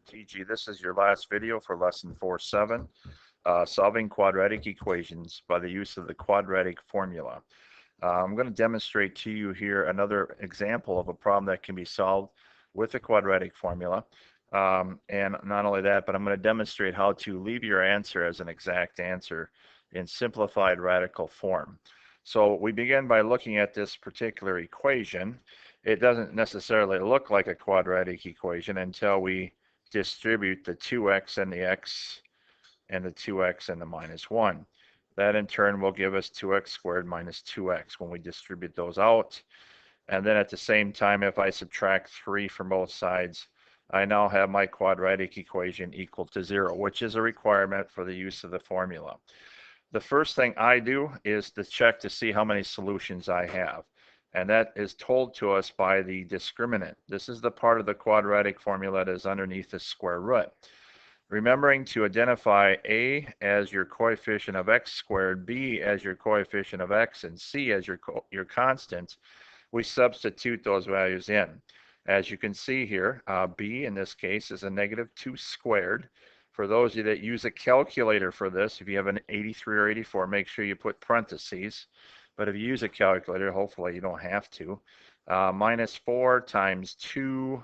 TG. This is your last video for lesson 4.7, solving quadratic equations by the use of the quadratic formula. I'm going to demonstrate to you here another example of a problem that can be solved with the quadratic formula. And not only that, but I'm going to demonstrate how to leave your answer as an exact answer in simplified radical form. So we begin by looking at this particular equation. It doesn't necessarily look like a quadratic equation until we distribute the 2x and the x and the 2x and the minus 1. That in turn will give us 2x squared minus 2x when we distribute those out. And then at the same time, if I subtract 3 from both sides, I now have my quadratic equation equal to 0, which is a requirement for the use of the formula. The first thing I do is to check to see how many solutions I have. And that is told to us by the discriminant. This is the part of the quadratic formula that is underneath the square root. Remembering to identify A as your coefficient of x squared, B as your coefficient of x, and C as your constant, we substitute those values in. As you can see here, B in this case is a negative 2 squared. For those of you that use a calculator for this, if you have an 83 or 84, make sure you put parentheses. But if you use a calculator, hopefully you don't have to. Minus 4 times 2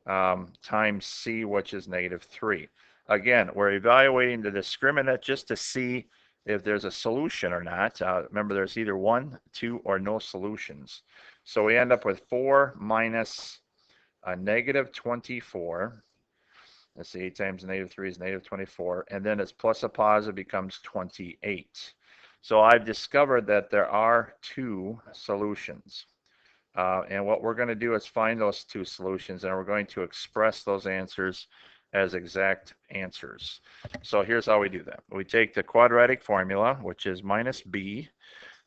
times C, which is negative 3. Again, we're evaluating the discriminant just to see if there's a solution or not. Remember, there's either 1, 2, or no solutions. So we end up with 4 minus a negative 24. Let's see, 8 times negative 3 is negative 24. And then it's plus a positive becomes 28. So I've discovered that there are 2 solutions. And what we're going to do is find those 2 solutions, and we're going to express those answers as exact answers. So here's how we do that. We take the quadratic formula, which is minus b.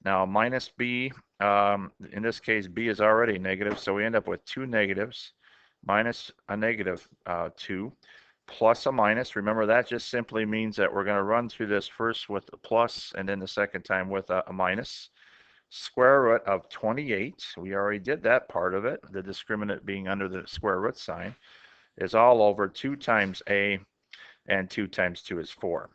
Now minus b, in this case, b is already negative, so we end up with 2 negatives minus a negative 2 plus a minus. Remember, that just simply means that we're going to run through this first with a plus and then the second time with a minus. Square root of 28, we already did that part of it, the discriminant being under the square root sign, is all over 2 times a, and 2 times 2 is 4.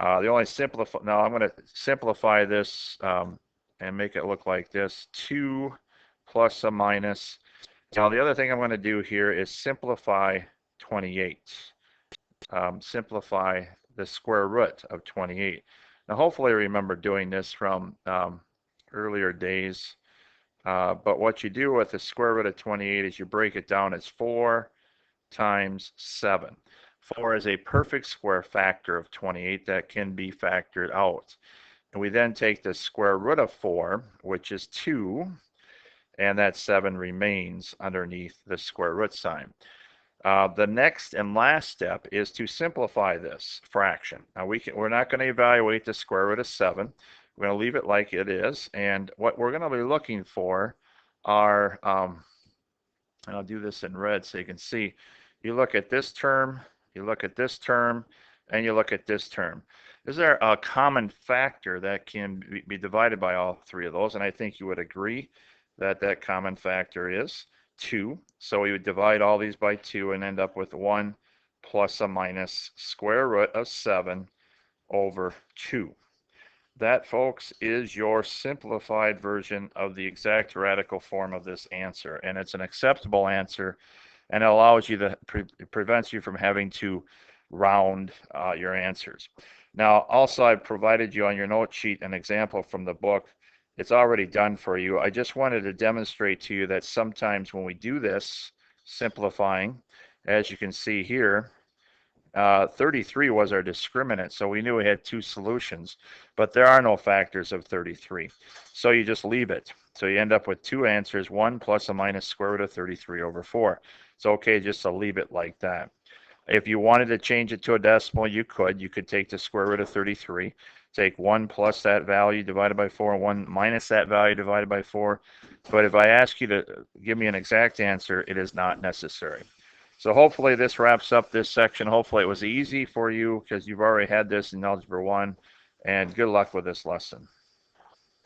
The only simplify, now I'm going to simplify this and make it look like this, 2 plus a minus. Now the other thing I'm going to do here is simplify 28. Simplify the square root of 28. Now hopefully you remember doing this from earlier days, but what you do with the square root of 28 is you break it down as 4 times 7. 4 is a perfect square factor of 28 that can be factored out. And we then take the square root of 4, which is 2, and that 7 remains underneath the square root sign. The next and last step is to simplify this fraction. Now we're not going to evaluate the square root of 7. We're going to leave it like it is, and what we're going to be looking for are, and I'll do this in red so you can see, you look at this term, you look at this term, and you look at this term. Is there a common factor that can be divided by all 3 of those? And I think you would agree that that common factor is 2. So we would divide all these by 2 and end up with 1 plus a minus square root of 7 over 2. That, folks, is your simplified version of the exact radical form of this answer, and it's an acceptable answer, and it allows you to prevents you from having to round your answers. Now, also, I've provided you on your note sheet an example from the book. It's already done for you. I just wanted to demonstrate to you that sometimes when we do this simplifying, as you can see here, 33 was our discriminant, so we knew we had 2 solutions, but there are no factors of 33. So you just leave it. So you end up with 2 answers, 1 plus a minus square root of 33 over 4. It's okay just to leave it like that. If you wanted to change it to a decimal, you could. You could take the square root of 33, take 1 plus that value divided by 4, and 1 minus that value divided by 4. But if I ask you to give me an exact answer, it is not necessary. So hopefully this wraps up this section. Hopefully it was easy for you because you've already had this in Algebra 1, and good luck with this lesson.